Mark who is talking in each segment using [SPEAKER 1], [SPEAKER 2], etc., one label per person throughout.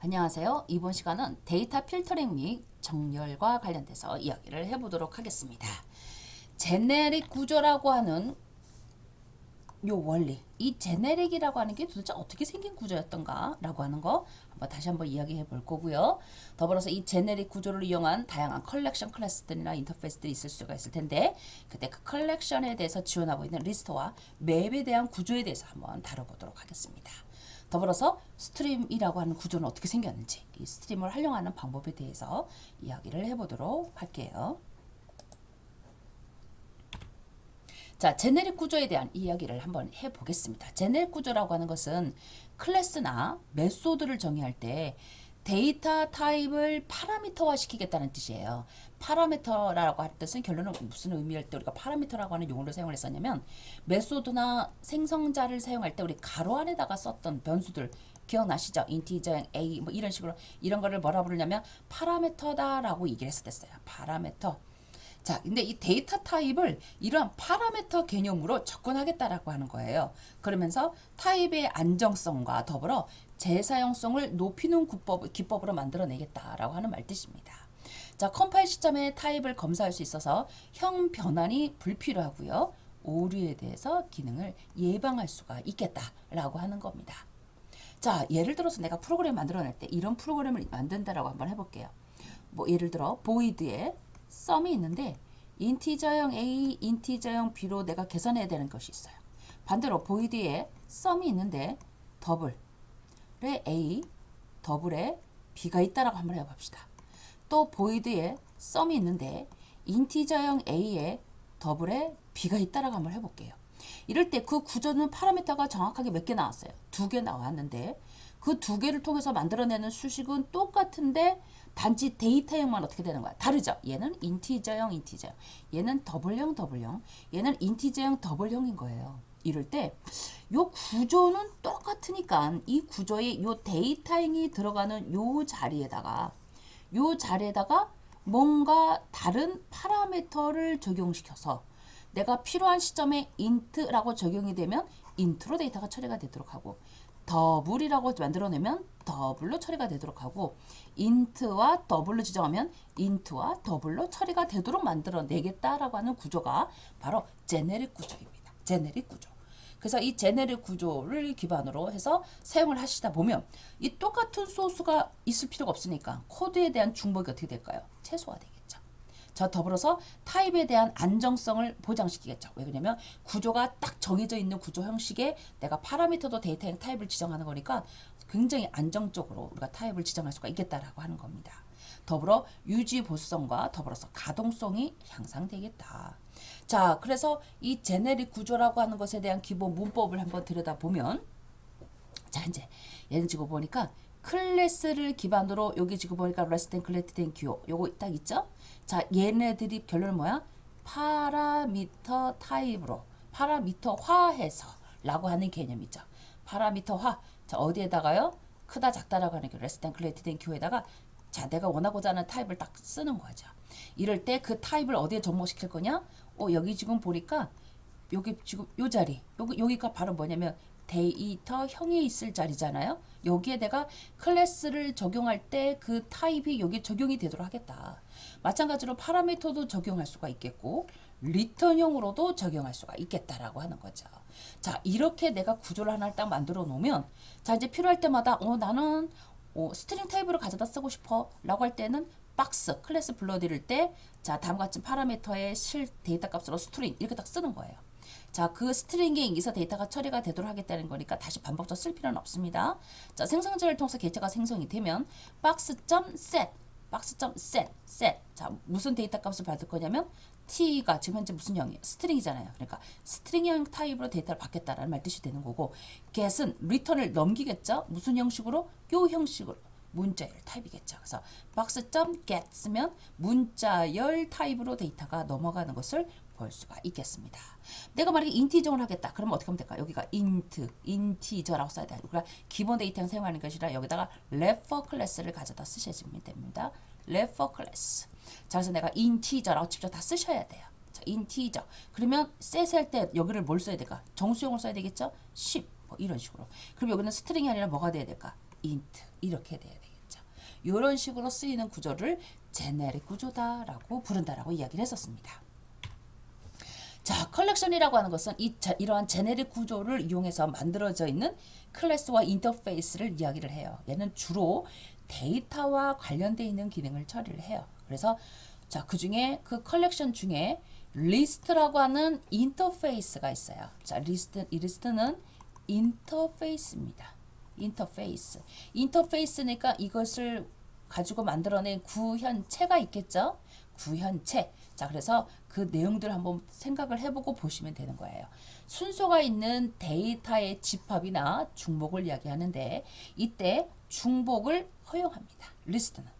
[SPEAKER 1] 안녕하세요. 이번 시간은 데이터 필터링 및 정렬과 관련돼서 이야기를 해보도록 하겠습니다. 제네릭 구조라고 하는 요 원리, 이 제네릭이라고 하는 게 도대체 어떻게 생긴 구조였던가 라고 하는 거 다시 한번 이야기해 볼 거고요. 더불어서 이 제네릭 구조를 이용한 다양한 컬렉션 클래스들이나 인터페이스들이 있을 수가 있을 텐데, 그때 그 컬렉션에 대해서 지원하고 있는 리스트와 맵에 대한 구조에 대해서 한번 다뤄보도록 하겠습니다. 더불어서 스트림이라고 하는 구조는 어떻게 생겼는지, 이 스트림을 활용하는 방법에 대해서 이야기를 해보도록 할게요. 자, 제네릭 구조에 대한 이야기를 한번 해보겠습니다. 제네릭 구조라고 하는 것은 클래스나 메소드를 정의할 때 데이터 타입을 파라미터화 시키겠다는 뜻이에요. 파라미터라고 할 뜻은 결론은 무슨 의미일 때 우리가 파라미터라고 하는 용어를 사용을 했었냐면, 메소드나 생성자를 사용할 때 우리 가로 안에다가 썼던 변수들 기억나시죠? 인티저, a 뭐 이런 식으로 이런 거를 뭐라 부르냐면 파라미터다라고 얘기를 했었어요. 파라미터. 자, 근데 이 데이터 타입을 이러한 파라미터 개념으로 접근하겠다라고 하는 거예요. 그러면서 타입의 안정성과 더불어 재사용성을 높이는 기법으로 만들어내겠다라고 하는 말뜻입니다. 자, 컴파일 시점에 타입을 검사할 수 있어서 형 변환이 불필요하고요. 오류에 대해서 기능을 예방할 수가 있겠다라고 하는 겁니다. 자, 예를 들어서 내가 프로그램 만들어낼 때 이런 프로그램을 만든다라고 한번 해볼게요. 뭐 예를 들어 void에 썸이 있는데 인티저형 A, 인티저형 B로 내가 계산해야 되는 것이 있어요. 반대로 void에 썸이 있는데 더블에 A, 더블에 B가 있다라고 한번 해봅시다. 또 void에 썸이 있는데 인티저형 A에 더블에 B가 있다라고 한번 해볼게요. 이럴 때 그 구조는 파라미터가 정확하게 몇 개 나왔어요. 2개 나왔는데 그 2개를 통해서 만들어내는 수식은 똑같은데 단지 데이터형만 어떻게 되는 거야? 다르죠? 얘는 인티저형, 인티저형. 얘는 더블형, 더블형. 얘는 인티저형, 더블형인 거예요. 이럴 때 요 구조는 똑같으니까 이 구조에 요 데이터형이 들어가는 요 자리에다가 뭔가 다른 파라미터를 적용시켜서 내가 필요한 시점에 int라고 적용이 되면 int로 데이터가 처리가 되도록 하고, 더블이라고 만들어내면 더블로 처리가 되도록 하고, int와 더블로 지정하면 int와 더블로 처리가 되도록 만들어내겠다라고 하는 구조가 바로 제네릭 구조입니다. 제네릭 구조. 그래서 이 제네릭 구조를 기반으로 해서 사용을 하시다 보면 이 똑같은 소스가 있을 필요가 없으니까 코드에 대한 중복이 어떻게 될까요? 최소화되겠죠. 자, 더불어서 타입에 대한 안정성을 보장시키겠죠. 왜 그러냐면 구조가 딱 정해져 있는 구조 형식에 내가 파라미터도 데이터형 타입을 지정하는 거니까 굉장히 안정적으로 우리가 타입을 지정할 수가 있겠다라고 하는 겁니다. 더불어 유지 보수성과 더불어서 가동성이 향상되겠다. 자, 그래서 이 제네릭 구조라고 하는 것에 대한 기본 문법을 한번 들여다보면, 자, 이제 얘는 지금 보니까 클래스를 기반으로 여기 지금 보니까 REST and Collected and Queue 요거 딱 있죠? 자, 얘네들이 결론은 뭐야? 파라미터 타입으로 파라미터화해서 라고 하는 개념이죠. 파라미터화. 자, 어디에다가요? 크다 작다라고 하는 게 REST and Collected and Queue에다가 자, 내가 원하고자 하는 타입을 딱 쓰는 거죠. 이럴 때 그 타입을 어디에 접목시킬 거냐? 여기 지금 보니까 여기 지금 요 자리 여기가 바로 뭐냐면 데이터형에 있을 자리잖아요. 여기에 내가 클래스를 적용할 때 그 타입이 여기 적용이 되도록 하겠다. 마찬가지로 파라미터도 적용할 수가 있겠고 리턴형으로도 적용할 수가 있겠다라고 하는 거죠. 자, 이렇게 내가 구조를 하나를 딱 만들어 놓으면, 자, 이제 필요할 때마다 나는 스트링 타입으로 가져다 쓰고 싶어 라고 할 때는 박스 클래스 불러드릴 때, 자, 다음과 같이 파라미터의 실 데이터 값으로 스트링 이렇게 딱 쓰는 거예요. 자, 그 스트링에 의해서 데이터가 처리가 되도록 하겠다는 거니까 다시 반복적으로 쓸 필요는 없습니다. 자, 생성자를 통해서 객체가 생성이 되면 박스.set 자, 무슨 데이터 값을 받을 거냐면 t가 지금 현재 무슨 형이에요? 스트링이잖아요. 그러니까 스트링형 타입으로 데이터를 받겠다라는 말 뜻이 되는 거고, get은 return을 넘기겠죠? 무슨 형식으로? 요 형식으로. 문자열 타입이겠죠. 그래서 box.get 쓰면 문자열 타입으로 데이터가 넘어가는 것을 볼 수가 있겠습니다. 내가 만약에 인티저를 하겠다. 그러면 어떻게 하면 될까? 여기가 인티저라고 써야 돼요. 그러니까 기본 데이터를 사용하는 것이 아니라 여기다가 refer 클래스를 가져다 쓰시면 됩니다. refer 클래스. 자, 그래서 내가 인티저라고 직접 다 쓰셔야 돼요. 자, 인티저. 그러면 set 할 때 여기를 뭘 써야 될까? 정수용을 써야 되겠죠? 10. 뭐 이런 식으로. 그럼 여기는 스트링이 아니라 뭐가 돼야 될까? int. 이렇게 돼야 되겠죠. 이런 식으로 쓰이는 구조를 제네릭 구조다라고 부른다라고 이야기를 했었습니다. 자, 컬렉션이라고 하는 것은 이러한 제네릭 구조를 이용해서 만들어져 있는 클래스와 인터페이스를 이야기를 해요. 얘는 주로 데이터와 관련되어 있는 기능을 처리를 해요. 그래서 자, 그 중에 그 컬렉션 중에 리스트라고 하는 인터페이스가 있어요. 자, 이 리스트는 인터페이스입니다. 인터페이스. 인터페이스니까 이것을 가지고 만들어낸 구현체가 있겠죠? 구현체. 자, 그래서 그 내용들을 한번 생각을 해보고 보시면 되는 거예요. 순서가 있는 데이터의 집합이나 중복을 이야기하는데 이때 중복을 허용합니다. 리스트는.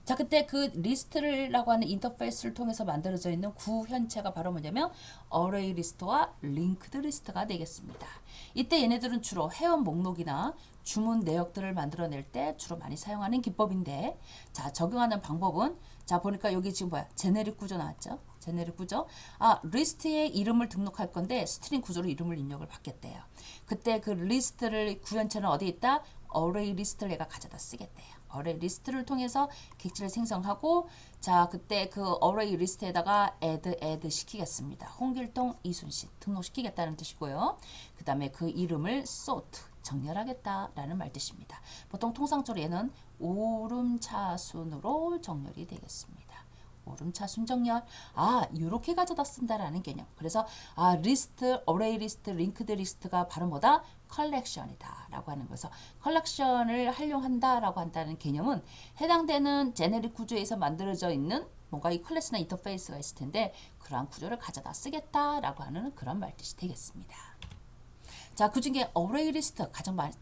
[SPEAKER 1] 자, 그때 그 리스트라고 하는 인터페이스를 통해서 만들어져 있는 구현체가 바로 뭐냐면 어레이 리스트와 링크드 리스트가 되겠습니다. 이때 얘네들은 주로 회원 목록이나 주문 내역들을 만들어낼 때 주로 많이 사용하는 기법인데, 자, 적용하는 방법은 자, 보니까 여기 지금 뭐야? 제네릭 구조 나왔죠? 제네릭 구조. 아, 리스트에 이름을 등록할 건데 스트링 구조로 이름을 입력을 받겠대요. 그때 그 리스트를 구현체는 어디에 있다? 어레이 리스트를 얘가 가져다 쓰겠대요. 어레이 리스트를 통해서 객체를 생성하고, 자, 그때 그 어레이 리스트에다가 add 시키겠습니다. 홍길동, 이순신 등록시키겠다는 뜻이고요. 그 다음에 그 이름을 sort 정렬하겠다라는 말 뜻입니다. 보통 통상적으로 얘는 오름차순으로 정렬이 되겠습니다. 오름차순 정렬. 아, 이렇게 가져다 쓴다라는 개념. 그래서 아, 리스트, 어레이 리스트, 링크드 리스트가 바로 뭐다? 컬렉션이다 라고 하는 거죠. 컬렉션을 활용한다 라고 한다는 개념은 해당되는 제네릭 구조에서 만들어져 있는 뭔가 이 클래스나 인터페이스가 있을 텐데 그러한 구조를 가져다 쓰겠다 라고 하는 그런 말뜻이 되겠습니다. 자, 그 중에 어레이 리스트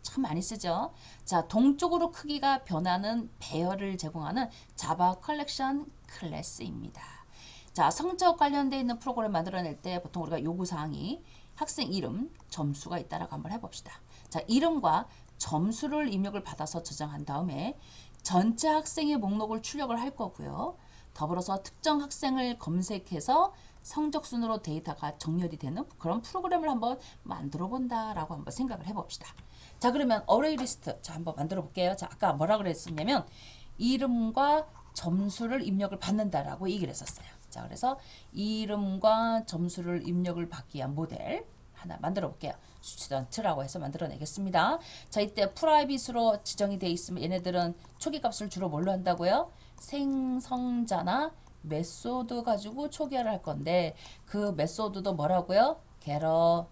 [SPEAKER 1] 참 많이 쓰죠. 자, 동쪽으로 크기가 변하는 배열을 제공하는 자바 컬렉션 클래스입니다. 자, 성적 관련되어 있는 프로그램 만들어낼 때 보통 우리가 요구사항이 학생 이름, 점수가 있다라고 한번 해봅시다. 자, 이름과 점수를 입력을 받아서 저장한 다음에 전체 학생의 목록을 출력을 할 거고요. 더불어서 특정 학생을 검색해서 성적 순으로 데이터가 정렬이 되는 그런 프로그램을 한번 만들어 본다라고 한번 생각을 해봅시다. 자, 그러면 어레이 리스트 자, 한번 만들어 볼게요. 자, 아까 뭐라 그랬었냐면 이름과 점수를 입력을 받는다라고 얘기를 했었어요. 자, 그래서 이름과 점수를 입력을 받기 위한 모델 하나 만들어 볼게요. 스튜던트라고 해서 만들어내겠습니다. 자, 이때 프라이빗으로 지정이 되어 있으면 얘네들은 초기 값을 주로 뭘로 한다고요? 생성자나 메소드 가지고 초기화를 할 건데 그 메소드도 뭐라고요? getter,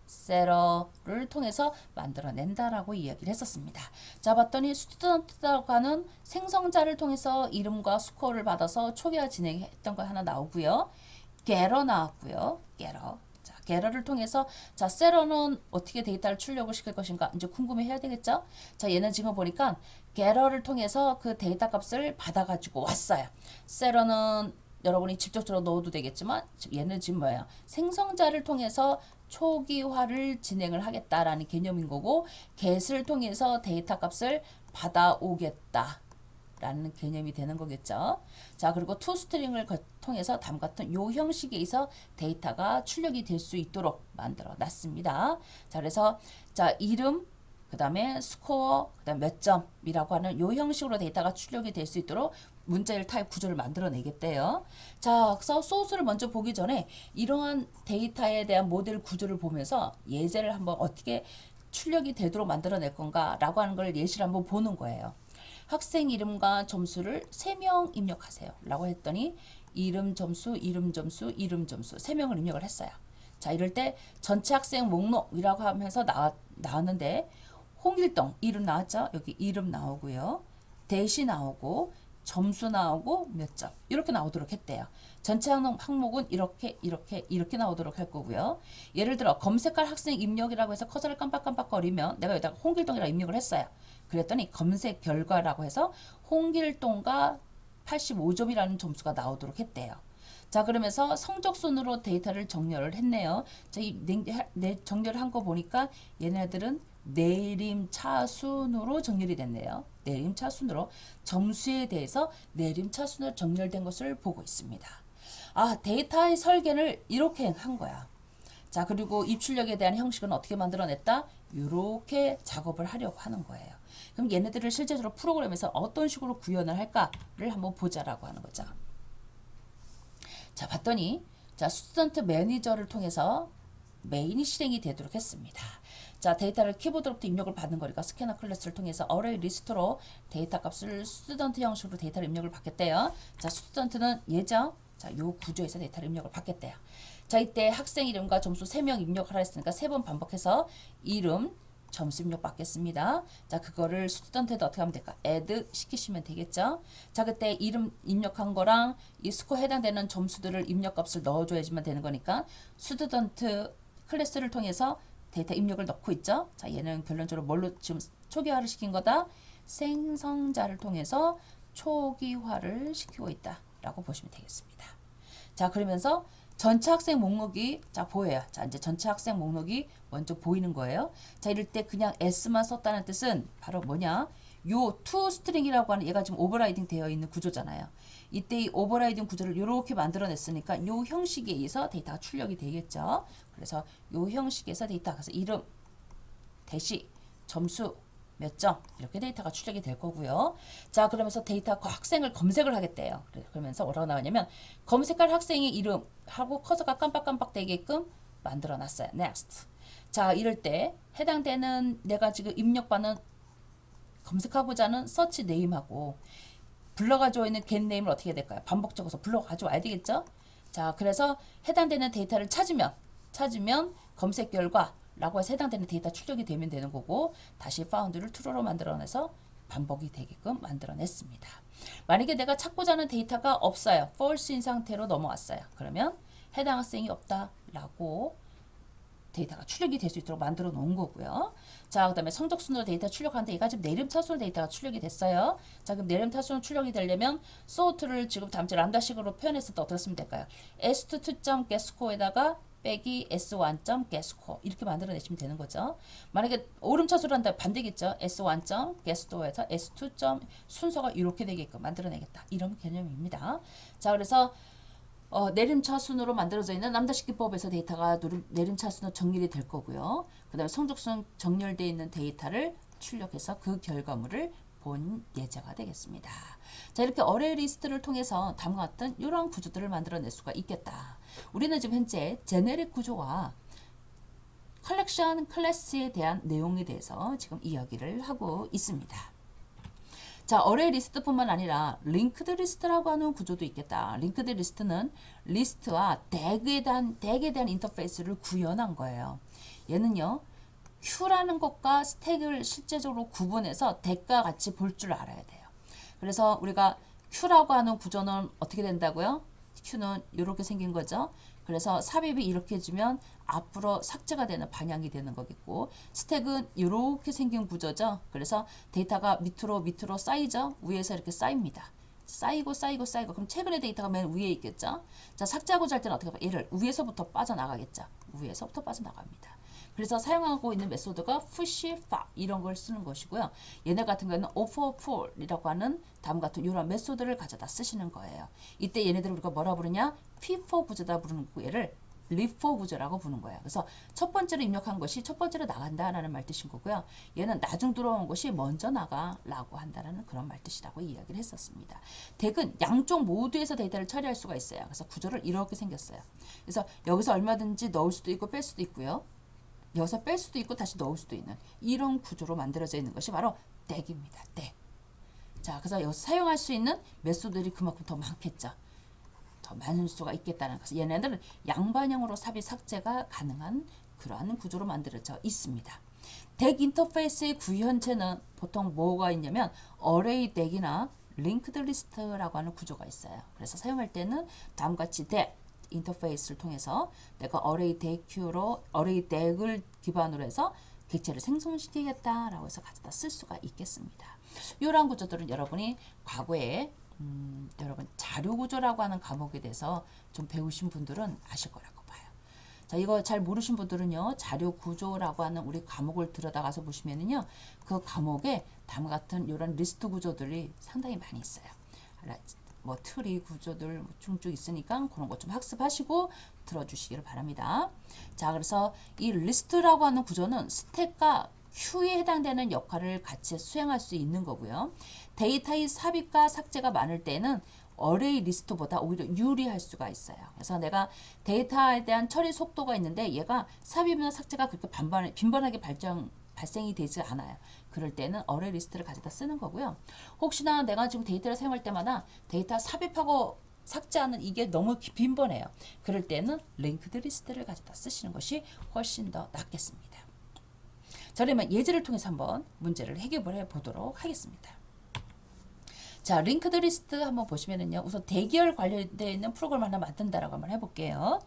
[SPEAKER 1] setter를 통해서 만들어낸다라고 이야기를 했었습니다. 자, 봤더니 스튜던트라고 하는 생성자를 통해서 이름과 스코어를 받아서 초기화 진행했던 거 하나 나오고요. getter 나왔고요. getter. 자, getter를 통해서 자, setter는 어떻게 데이터를 출력을 시킬 것인가 이제 궁금해 해야 되겠죠? 자, 얘는 지금 보니까 getter를 통해서 그 데이터 값을 받아가지고 왔어요. setter는 여러분이 직접적으로 넣어도 되겠지만 얘는 지금 뭐예요? 생성자를 통해서 초기화를 진행을 하겠다라는 개념인 거고 get을 통해서 데이터 값을 받아오겠다. 라는 개념이 되는 거겠죠. 자, 그리고 toString을 통해서 다음과 같은 요 형식에서 데이터가 출력이 될 수 있도록 만들어 놨습니다. 자, 그래서 자, 이름, 그 다음에 스코어, 그 다음 몇 점이라고 하는 요 형식으로 데이터가 출력이 될 수 있도록 문자열 타입 구조를 만들어내겠대요. 자, 그래서 소스를 먼저 보기 전에 이러한 데이터에 대한 모델 구조를 보면서 예제를 한번 어떻게 출력이 되도록 만들어낼 건가 라고 하는 걸 예시를 한번 보는 거예요. 학생 이름과 점수를 3명 입력하세요 라고 했더니 이름 점수, 이름 점수, 이름 점수 3명을 입력을 했어요. 자, 이럴 때 전체 학생 목록이라고 하면서 나왔는데 홍길동 이름 나왔죠? 여기 이름 나오고요. 대시 나오고 점수 나오고 몇 점 이렇게 나오도록 했대요. 전체 항목은 이렇게 나오도록 할 거고요. 예를 들어 검색할 학생 입력이라고 해서 커서를 깜빡깜빡거리면 내가 여기다가 홍길동이라고 입력을 했어요. 그랬더니 검색 결과라고 해서 홍길동과 85점이라는 점수가 나오도록 했대요. 자, 그러면서 성적순으로 데이터를 정렬을 했네요. 자, 이 정렬을 한 거 보니까 얘네들은 내림차순으로 정렬이 됐네요. 내림차순으로 점수에 대해서 내림차순으로 정렬된 것을 보고 있습니다. 아, 데이터의 설계를 이렇게 한 거야. 자, 그리고 입출력에 대한 형식은 어떻게 만들어냈다? 이렇게 작업을 하려고 하는 거예요. 그럼 얘네들을 실제적으로 프로그램에서 어떤 식으로 구현을 할까를 한번 보자라고 하는 거죠. 자, 봤더니 자, 스튜던트 매니저를 통해서 메인이 실행이 되도록 했습니다. 자, 데이터를 키보드로부터 입력을 받는 거니까 스캐너 클래스를 통해서 어레이 리스트로 데이터 값을 스튜던트 형식으로 데이터를 입력을 받겠대요. 자, 스튜던트는 얘죠. 자, 요 구조에서 데이터를 입력을 받겠대요. 자, 이때 학생 이름과 점수 3명 입력하라 했으니까 3번 반복해서 이름, 점수 입력 받겠습니다. 자, 그거를 스튜던트에다 어떻게 하면 될까? add 시키시면 되겠죠. 자, 그때 이름 입력한 거랑 이 스코어 해당되는 점수들을 입력값을 넣어줘야지만 되는 거니까 스튜던트 클래스를 통해서 데이터 입력을 넣고 있죠. 자, 얘는 결론적으로 뭘로 지금 초기화를 시킨 거다? 생성자를 통해서 초기화를 시키고 있다라고 보시면 되겠습니다. 자, 그러면서 전체 학생 목록이 자 보여요. 자, 이제 전체 학생 목록이 먼저 보이는 거예요. 자, 이럴 때 그냥 s만 썼다는 뜻은 바로 뭐냐? 요 to 스트링이라고 하는 얘가 지금 오버라이딩 되어 있는 구조잖아요. 이때 이 오버라이딩 구조를 이렇게 만들어냈으니까 요 형식에 의해서 데이터가 출력이 되겠죠. 그래서 요 형식에서 데이터가 가서 이름, 대시, 점수, 몇 점 이렇게 데이터가 출력이 될 거고요. 자, 그러면서 데이터 학생을 검색을 하겠대요. 그러면서 뭐라고 나오냐면 검색할 학생의 이름하고 커서가 깜빡깜빡 되게끔 만들어 놨어요. next. 자, 이럴 때 해당되는 내가 지금 입력받는 검색하고자 하는 서치 네임하고 불러가지고 있는 get 네임을 어떻게 해야 될까요? 반복 적어서 불러가지고 와야 되겠죠? 자, 그래서 해당되는 데이터를 찾으면 검색 결과 라고 해서 해당되는 데이터 출력이 되면 되는 거고 다시 found를 true로 만들어내서 반복이 되게끔 만들어냈습니다. 만약에 내가 찾고자 하는 데이터가 없어요. false인 상태로 넘어왔어요. 그러면 해당 학생이 없다라고 데이터가 출력이 될 수 있도록 만들어 놓은 거고요. 자, 그 다음에 성적순으로 데이터 출력하는데 얘가 지금 내림차순으로 데이터가 출력이 됐어요. 자, 그럼 내림차순으로 출력이 되려면 sort를 지금 다음주 람다식으로 표현했을 때 어떻게 쓰면 될까요? s2.getScore에다가 빼기 s1.getScore 이렇게 만들어내시면 되는 거죠. 만약에 오름차순으로 한다 반대겠죠. s1.getScore에서 s2. 순서가 이렇게 되게끔 만들어내겠다. 이런 개념입니다. 자, 그래서 내림차순으로 만들어져 있는 남다식기법에서 데이터가 내림차순으로 정렬이 될 거고요. 그 다음에 성적순 정렬되어 있는 데이터를 출력해서 그 결과물을 본 예제가 되겠습니다. 자, 이렇게 어레이 리스트를 통해서 다음과 같은 이런 구조들을 만들어낼 수가 있겠다. 우리는 지금 현재 제네릭 구조와 컬렉션 클래스에 대한 내용에 대해서 지금 이야기를 하고 있습니다. 자, 어레이 리스트뿐만 아니라 링크드 리스트라고 하는 구조도 있겠다. 링크드 리스트는 리스트와 덱에 대한 인터페이스를 구현한 거예요. 얘는요, 큐라는 것과 스택을 실제적으로 구분해서 덱과 같이 볼 줄 알아야 돼요. 그래서 우리가 큐라고 하는 구조는 어떻게 된다고요? 큐는 이렇게 생긴 거죠. 그래서 삽입이 이렇게 해주면 앞으로 삭제가 되는 방향이 되는 거겠고, 스택은 이렇게 생긴 구조죠. 그래서 데이터가 밑으로 쌓이죠. 위에서 이렇게 쌓입니다. 쌓이고 그럼 최근의 데이터가 맨 위에 있겠죠. 자, 삭제하고자 할 때는 어떻게 봐요? 얘를 위에서부터 빠져나가겠죠. 위에서부터 빠져나갑니다. 그래서 사용하고 있는 메소드가 push, far 이런 걸 쓰는 것이고요. 얘네 같은 경우는 offer, pull이라고 하는 다음 같은 이런 메소드를 가져다 쓰시는 거예요. 이때 얘네들을 우리가 뭐라 부르냐? P4 구조다 부르는 거 얘를 Leaf4 구조라고 부르는 거예요. 그래서 첫 번째로 입력한 것이 첫 번째로 나간다라는 말 뜻인 거고요. 얘는 나중 들어온 것이 먼저 나가라고 한다라는 그런 말 뜻이라고 이야기를 했었습니다. 덱은 양쪽 모두에서 데이터를 처리할 수가 있어요. 그래서 구조를 이렇게 생겼어요. 그래서 여기서 얼마든지 넣을 수도 있고 뺄 수도 있고요. 여기서 뺄 수도 있고 다시 넣을 수도 있는 이런 구조로 만들어져 있는 것이 바로 덱입니다. 덱. 자, 그래서 여기서 사용할 수 있는 메소드들이 그만큼 더 많겠죠. 더 많을 수가 있겠다는 것을 얘네들은 양반형으로 삽입 삭제가 가능한 그러한 구조로 만들어져 있습니다. 덱 인터페이스의 구현체는 보통 뭐가 있냐면 어레이 덱이나 링크드 리스트라고 하는 구조가 있어요. 그래서 사용할 때는 다음과 같이 덱 인터페이스를 통해서 내가 어레이 덱을 기반으로 해서 객체를 생성시키겠다라고 해서 가져다 쓸 수가 있겠습니다. 이러한 구조들은 여러분이 과거에 여러분 자료구조라고 하는 과목에 대해서 좀 배우신 분들은 아실 거라고 봐요. 자, 이거 잘 모르신 분들은요, 자료구조라고 하는 우리 과목을 들여다가서 보시면은요, 그 과목에 다음과 같은 이런 리스트 구조들이 상당히 많이 있어요. 뭐 트리 구조들 뭐 쭉쭉 있으니까 그런 것 좀 학습하시고 들어주시기를 바랍니다. 자, 그래서 이 리스트라고 하는 구조는 스택과 큐에 해당되는 역할을 같이 수행할 수 있는 거고요. 데이터의 삽입과 삭제가 많을 때는 어레이 리스트보다 오히려 유리할 수가 있어요. 그래서 내가 데이터에 대한 처리 속도가 있는데 얘가 삽입이나 삭제가 그렇게 빈번하게 발생이 되지 않아요. 그럴 때는 어레이 리스트를 가져다 쓰는 거고요. 혹시나 내가 지금 데이터를 사용할 때마다 데이터 삽입하고 삭제하는 이게 너무 빈번해요. 그럴 때는 링크드 리스트를 가져다 쓰시는 것이 훨씬 더 낫겠습니다. 자, 그러면 예제를 통해서 한번 문제를 해결해 보도록 하겠습니다. 자, 링크드 리스트 한번 보시면은요. 우선 대기열 관련되어 있는 프로그램 하나 만든다라고 한번 해볼게요.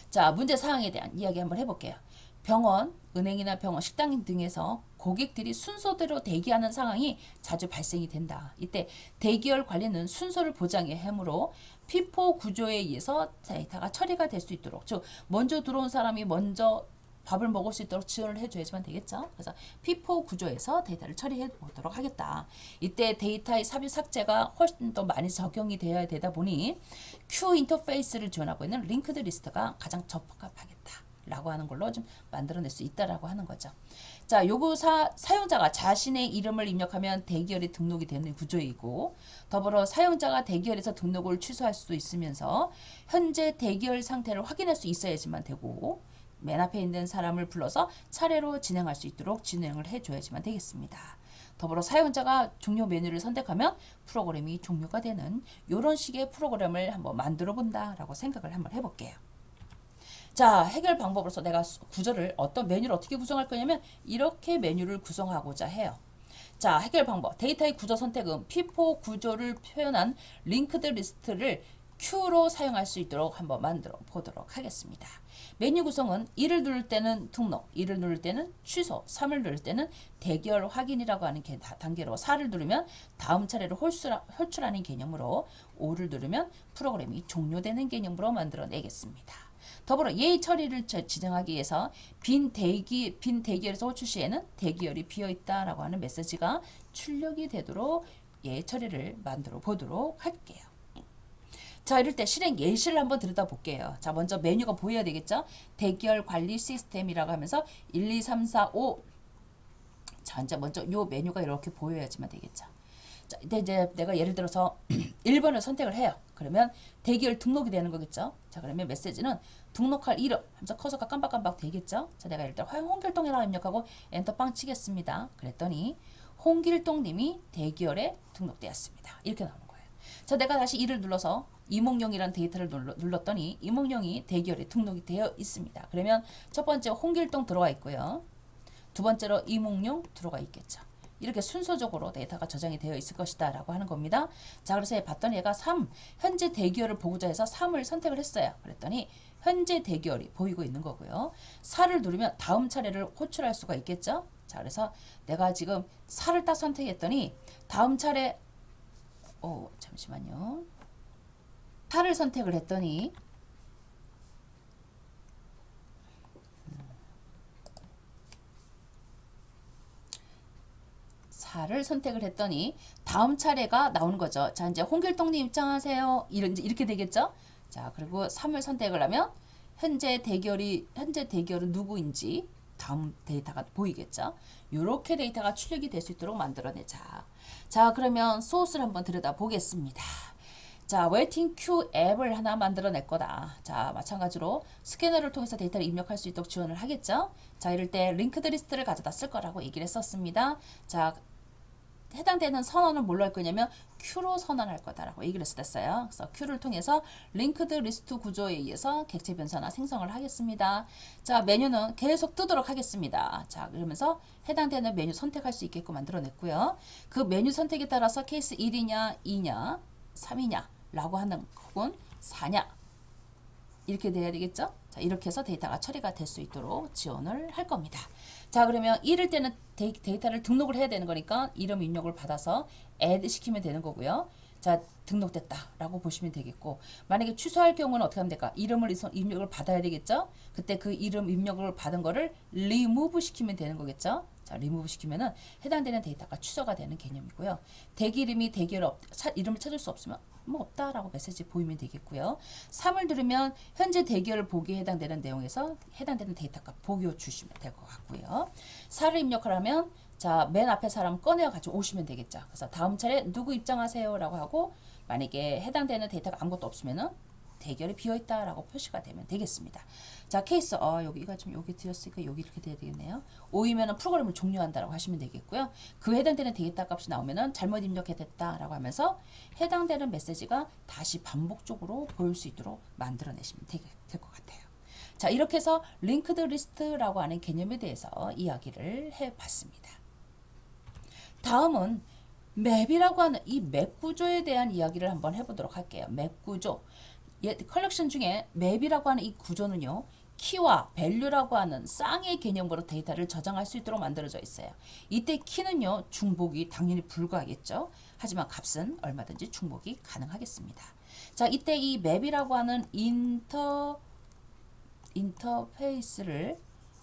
[SPEAKER 1] 자, 문제 사항에 대한 이야기 한번 해볼게요. 병원, 은행이나 병원, 식당 등에서 고객들이 순서대로 대기하는 상황이 자주 발생이 된다. 이때 대기열 관리는 순서를 보장해야 하므로 피포 구조에 의해서 데이터가 처리가 될 수 있도록, 즉 먼저 들어온 사람이 먼저 밥을 먹을 수 있도록 지원을 해줘야지만 되겠죠. 그래서 피포 구조에서 데이터를 처리해 보도록 하겠다. 이때 데이터의 삽입 삭제가 훨씬 더 많이 적용이 되어야 되다 보니 Q 인터페이스를 지원하고 있는 링크드 리스트가 가장 적합하겠다. 라고 하는 걸로 좀 만들어낼 수 있다라고 하는 거죠. 자, 요구 사용자가 자신의 이름을 입력하면 대기열이 등록이 되는 구조이고, 더불어 사용자가 대기열에서 등록을 취소할 수도 있으면서 현재 대기열 상태를 확인할 수 있어야지만 되고, 맨 앞에 있는 사람을 불러서 차례로 진행할 수 있도록 진행을 해줘야지만 되겠습니다. 더불어 사용자가 종료 메뉴를 선택하면 프로그램이 종료가 되는 이런 식의 프로그램을 한번 만들어 본다라고 생각을 한번 해볼게요. 자, 해결 방법으로서 내가 구조를 어떤 메뉴를 어떻게 구성할 거냐면 이렇게 메뉴를 구성하고자 해요. 자, 해결 방법. 데이터의 구조 선택은 피포 구조를 표현한 링크드 리스트를 Q로 사용할 수 있도록 한번 만들어 보도록 하겠습니다. 메뉴 구성은 1을 누를 때는 등록, 2를 누를 때는 취소, 3을 누를 때는 대기열 확인이라고 하는 단계로 4를 누르면 다음 차례로 홀출하는 개념으로 5를 누르면 프로그램이 종료되는 개념으로 만들어내겠습니다. 더불어 예의 처리를 지정하기 위해서 빈 대기열에서 호출 시에는 대기열이 비어있다라고 하는 메시지가 출력이 되도록 예의 처리를 만들어 보도록 할게요. 자, 이럴 때 실행 예시를 한번 들여다볼게요. 자, 먼저 메뉴가 보여야 되겠죠? 대기열 관리 시스템이라고 하면서 1, 2, 3, 4, 5. 자, 이제 먼저 요 메뉴가 이렇게 보여야지만 되겠죠. 자, 이제 내가 예를 들어서 1번을 선택을 해요. 그러면 대기열 등록이 되는 거겠죠? 자, 그러면 메시지는 등록할 이름 하면서 커서가 깜빡깜빡 되겠죠? 자, 내가 일단 홍길동이라고 입력하고 엔터 빵 치겠습니다. 그랬더니 홍길동님이 대기열에 등록되었습니다. 이렇게 나오는 거예요. 자, 내가 다시 2를 눌러서 이몽룡이라는 데이터를 눌렀더니 이몽룡이 대기열에 등록이 되어 있습니다. 그러면 첫 번째 홍길동 들어가 있고요. 두 번째로 이몽룡 들어가 있겠죠. 이렇게 순서적으로 데이터가 저장이 되어 있을 것이다 라고 하는 겁니다. 자, 그래서 봤더니 얘가 3, 현재 대기열을 보고자 해서 3을 선택을 했어요. 그랬더니 현재 대기열이 보이고 있는 거고요. 4를 누르면 다음 차례를 호출할 수가 있겠죠. 자, 그래서 내가 지금 4를 딱 선택했더니 다음 차례 잠시만요. 4를 선택을 했더니 4를 선택을 했더니 다음 차례가 나오는 거죠. 자, 이제 홍길동님 입장하세요. 이렇게 되겠죠? 자, 그리고 3을 선택을 하면 현재 대기열은 누구인지 다음 데이터가 보이겠죠? 이렇게 데이터가 출력이 될 수 있도록 만들어내자. 자, 그러면 소스를 한번 들여다 보겠습니다. 자, 웨이팅 큐 앱을 하나 만들어낼 거다. 자, 마찬가지로 스캐너를 통해서 데이터를 입력할 수 있도록 지원을 하겠죠? 자, 이럴 때 링크드 리스트를 가져다 쓸 거라고 얘기를 했었습니다. 자, 해당되는 선언은 뭘로 할 거냐면 Q로 선언할 거다라고 얘기를 했었어요. 그래서 Q를 통해서 링크드 리스트 구조에 의해서 객체 변사나 생성을 하겠습니다. 자, 메뉴는 계속 뜨도록 하겠습니다. 자, 그러면서 해당되는 메뉴 선택할 수 있게끔 만들어냈고요. 그 메뉴 선택에 따라서 케이스 1이냐, 2냐, 3이냐 라고 하는 혹은 4냐 이렇게 돼야 되겠죠? 자, 이렇게 해서 데이터가 처리가 될 수 있도록 지원을 할 겁니다. 자, 그러면 이럴 때는 데이터를 등록을 해야 되는 거니까 이름 입력을 받아서 add 시키면 되는 거고요. 자, 등록됐다라고 보시면 되겠고, 만약에 취소할 경우는 어떻게 하면 될까? 이름을 입력을 받아야 되겠죠? 그때 그 이름 입력을 받은 거를 remove 시키면 되는 거겠죠? 자, remove 시키면은 해당되는 데이터가 취소가 되는 개념이고요. 대기 이름이 이름을 찾을 수 없으면 뭐 없다라고 메시지 보이면 되겠고요. 3을 누르면 현재 대기열 보기에 해당되는 내용에서 해당되는 데이터가 보기 주시면 될 것 같고요. 4를 입력하려면 자, 맨 앞에 사람 꺼내어 가지고 오시면 되겠죠. 그래서 다음 차례 누구 입장하세요 라고 하고, 만약에 해당되는 데이터가 아무것도 없으면은 대결이 비어있다라고 표시가 되면 되겠습니다. 자, 케이스 여기가 좀 여기 드렸으니까 여기 이렇게 돼야 되겠네요. 5이면은 프로그램을 종료한다라고 하시면 되겠고요. 그 해당되는 데이터 값이 나오면은 잘못 입력했다라고 하면서 해당되는 메시지가 다시 반복적으로 보일 수 있도록 만들어내시면 될 것 같아요. 자, 이렇게 해서 링크드 리스트라고 하는 개념에 대해서 이야기를 해봤습니다. 다음은 맵이라고 하는 이 맵 구조에 대한 이야기를 한번 해보도록 할게요. 맵 구조. 컬렉션 중에 맵이라고 하는 이 구조는요, 키와 밸류라고 하는 쌍의 개념으로 데이터를 저장할 수 있도록 만들어져 있어요. 이때 키는요, 중복이 당연히 불가하겠죠. 하지만 값은 얼마든지 중복이 가능하겠습니다. 자, 이때 이 맵이라고 하는 인터페이스를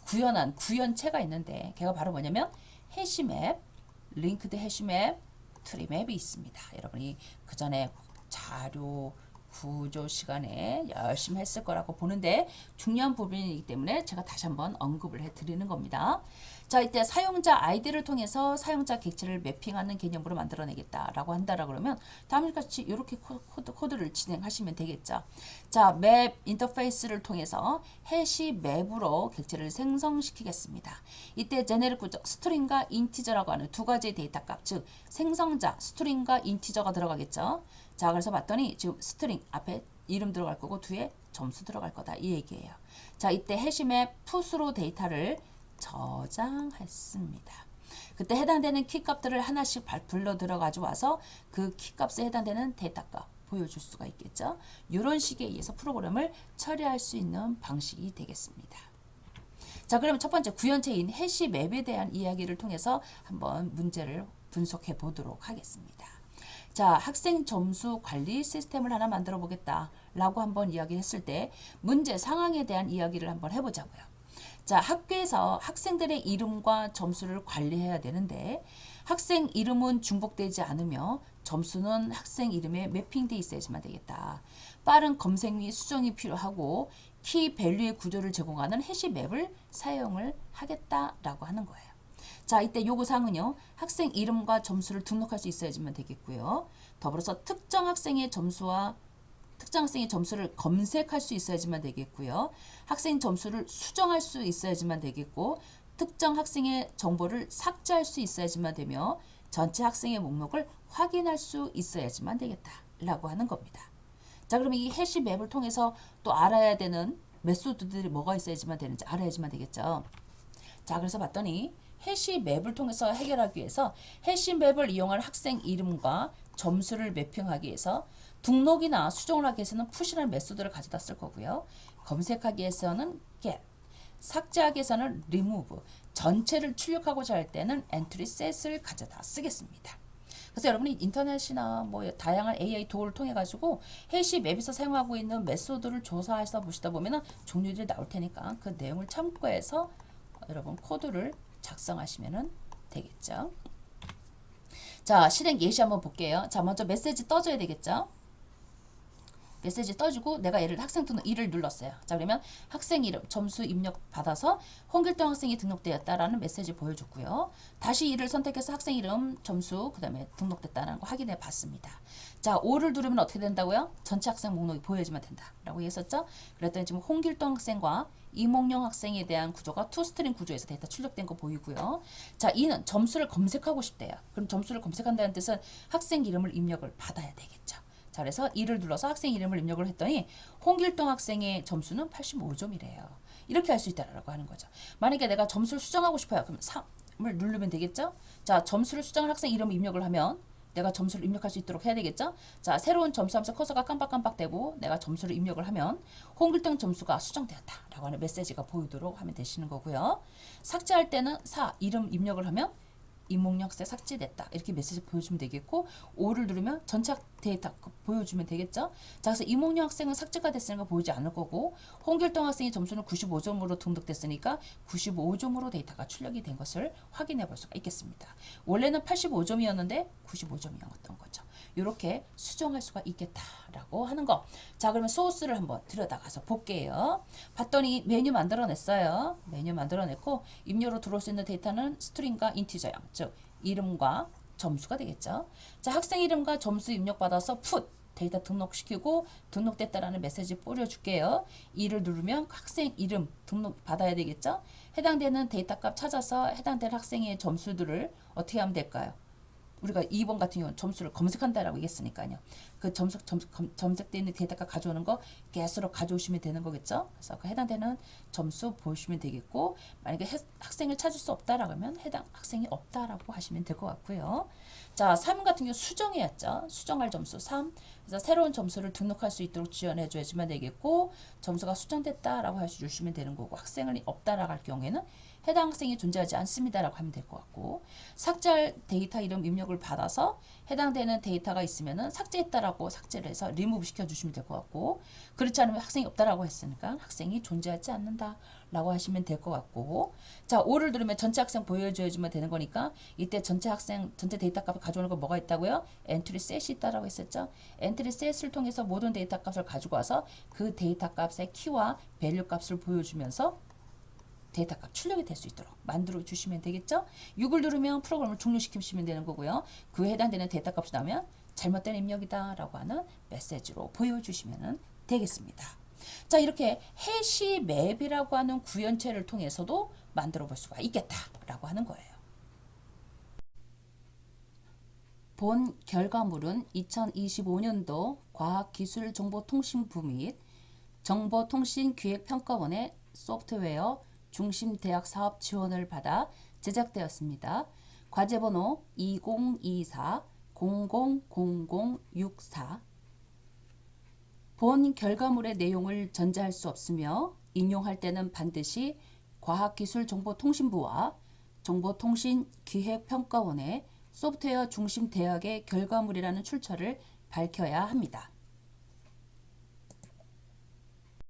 [SPEAKER 1] 구현한 구현체가 있는데, 걔가 바로 뭐냐면 해시맵, 링크드 해시맵, 트리맵이 있습니다. 여러분이 그 전에 자료 구조 시간에 열심히 했을 거라고 보는데 중요한 부분이기 때문에 제가 다시 한번 언급을 해드리는 겁니다. 자, 이때 사용자 아이디를 통해서 사용자 객체를 매핑하는 개념으로 만들어내겠다라고 한다라 그러면 다음과 같이 이렇게 코드를 진행하시면 되겠죠. 자, 맵 인터페이스를 통해서 해시 맵으로 객체를 생성시키겠습니다. 이때 제네릭 구조 스트링과 인티저라고 하는 두 가지의 데이터 값, 즉 생성자 스트링과 인티저가 들어가겠죠. 자, 그래서 봤더니 지금 스트링 앞에 이름 들어갈 거고 뒤에 점수 들어갈 거다 이 얘기예요. 자, 이때 해시맵 풋으로 데이터를 저장했습니다. 그때 해당되는 키값들을 하나씩 불러 들어가지고 와서 그 키값에 해당되는 데이터값 보여줄 수가 있겠죠. 이런 식에 의해서 프로그램을 처리할 수 있는 방식이 되겠습니다. 자, 그러면 첫 번째 구현체인 해시맵에 대한 이야기를 통해서 한번 문제를 분석해 보도록 하겠습니다. 자, 학생 점수 관리 시스템을 하나 만들어 보겠다라고 한번 이야기했을 때 문제 상황에 대한 이야기를 한번 해보자고요. 자, 학교에서 학생들의 이름과 점수를 관리해야 되는데 학생 이름은 중복되지 않으며 점수는 학생 이름에 매핑돼 있어야지만 되겠다. 빠른 검색 및 수정이 필요하고 키 밸류의 구조를 제공하는 해시맵을 사용을 하겠다라고 하는 거예요. 자, 이때 요구사항은요, 학생 이름과 점수를 등록할 수 있어야지만 되겠고요. 더불어서 특정 학생의 점수를 검색할 수 있어야지만 되겠고요. 학생 점수를 수정할 수 있어야지만 되겠고, 특정 학생의 정보를 삭제할 수 있어야지만 되며, 전체 학생의 목록을 확인할 수 있어야지만 되겠다라고 하는 겁니다. 자, 그러면 이 해시맵을 통해서 또 알아야 되는 메소드들이 뭐가 있어야지만 되는지 알아야지만 되겠죠. 자, 그래서 봤더니 해시맵을 통해서 해결하기 위해서 해시맵을 이용한 학생 이름과 점수를 매핑하기 위해서 등록이나 수정을 하기 위해서는 푸시라는 메소드를 가져다 쓸 거고요. 검색하기 위해서는 get, 삭제하기 위해서는 remove, 전체를 출력하고자 할 때는 entry set을 가져다 쓰겠습니다. 그래서 여러분이 인터넷이나 뭐 다양한 AI 도구를 통해 가지고 해시맵에서 사용하고 있는 메소드를 조사해서 보시다 보면은 종류들이 나올 테니까 그 내용을 참고해서 여러분 코드를 작성하시면 되겠죠. 자, 실행 예시 한번 볼게요. 자, 먼저 메시지 떠줘야 되겠죠. 메시지 떠주고 내가 얘를 학생 등록 2를 눌렀어요. 자, 그러면 학생 이름 점수 입력 받아서 홍길동 학생이 등록되었다라는 메시지 보여줬고요. 다시 2를 선택해서 학생 이름 점수 그 다음에 등록됐다는 거 확인해 봤습니다. 자, 5를 누르면 어떻게 된다고요? 전체 학생 목록이 보여지면 된다라고 했었죠. 그랬더니 지금 홍길동 학생과 이몽룡 학생에 대한 구조가 투스트링 구조에서 데이터 출력된 거 보이고요. 자, 2는 점수를 검색하고 싶대요. 그럼 점수를 검색한다는 뜻은 학생 이름을 입력을 받아야 되겠죠. 자, 그래서 2를 눌러서 학생 이름을 입력을 했더니 홍길동 학생의 점수는 85점이래요. 이렇게 할 수 있다라고 하는 거죠. 만약에 내가 점수를 수정하고 싶어요. 그럼 3을 누르면 되겠죠? 자, 점수를 수정한 학생 이름을 입력을 하면 내가 점수를 입력할 수 있도록 해야 되겠죠? 자, 새로운 점수 하면서 커서가 깜빡깜빡되고 내가 점수를 입력을 하면 홍길동 점수가 수정되었다라고 하는 메시지가 보이도록 하면 되시는 거고요. 삭제할 때는 4 이름 입력을 하면 이목력 학생 삭제됐다. 이렇게 메시지 보여주면 되겠고 5를 누르면 전체 데이터 보여주면 되겠죠. 자, 그래서 이목력 학생은 삭제가 됐으니까 보이지 않을 거고 홍길동 학생의 점수는 95점으로 등록됐으니까 95점으로 데이터가 출력이 된 것을 확인해 볼 수가 있겠습니다. 원래는 85점이었는데 95점이었던 거죠. 이렇게 수정할 수가 있겠다라고 하는 거. 자, 그러면 소스를 한번 들여다가서 볼게요. 봤더니 메뉴 만들어냈어요. 메뉴 만들어냈고 입력으로 들어올 수 있는 데이터는 스트링과 인티저형, 즉 이름과 점수가 되겠죠. 자, 학생 이름과 점수 입력받아서 풋 데이터 등록시키고 등록됐다라는 메시지 뿌려줄게요. 이를 누르면 학생 이름 등록 받아야 되겠죠. 해당되는 데이터 값 찾아서 해당되는 학생의 점수들을 어떻게 하면 될까요? 우리가 2번 같은 경우는 점수를 검색한다라고 얘기했으니까요. 그 검색되는 데이터가 가져오는 거 개수로 가져오시면 되는 거겠죠. 그래서 그 해당되는 점수 보시면 되겠고 만약에 학생을 찾을 수 없다라고 하면 해당 학생이 없다라고 하시면 될 것 같고요. 자, 3 같은 경우 수정해야죠. 수정할 점수 3. 그래서 새로운 점수를 등록할 수 있도록 지원해 줘야지만 되겠고 점수가 수정됐다라고 해주시면 되는 거고 학생이 없다라고 할 경우에는 해당 학생이 존재하지 않습니다라고 하면 될 것 같고 삭제할 데이터 이름 입력을 받아서 해당되는 데이터가 있으면은 삭제했다라고 삭제를 해서 리무브 시켜주시면 될 것 같고 그렇지 않으면 학생이 없다라고 했으니까 학생이 존재하지 않는다라고 하시면 될 것 같고 자 5를 누르면 전체 학생 보여줘야지만 되는 거니까 이때 전체 학생 전체 데이터 값을 가져오는 거 뭐가 있다고요? 엔트리 셋이 있다라고 했었죠. 엔트리 셋을 통해서 모든 데이터 값을 가지고 와서 그 데이터 값의 키와 밸류 값을 보여주면서 데이터 값 출력이 될 수 있도록 만들어 주시면 되겠죠. 6을 누르면 프로그램을 종료시키시면 되는 거고요. 그에 해당되는 데이터 값이 나오면 잘못된 입력이다 라고 하는 메시지로 보여주시면 되겠습니다. 자, 이렇게 해시 맵이라고 하는 구현체를 통해서도 만들어 볼 수가 있겠다라고 하는 거예요. 본 결과물은 2025년도 과학기술정보통신부 및 정보통신기획평가원의 소프트웨어 중심대학 사업 지원을 받아 제작되었습니다. 과제번호 2024-000064. 본 결과물의 내용을 전제할 수 없으며 인용할 때는 반드시 과학기술정보통신부와 정보통신기획평가원의 소프트웨어 중심대학의 결과물이라는 출처를 밝혀야 합니다.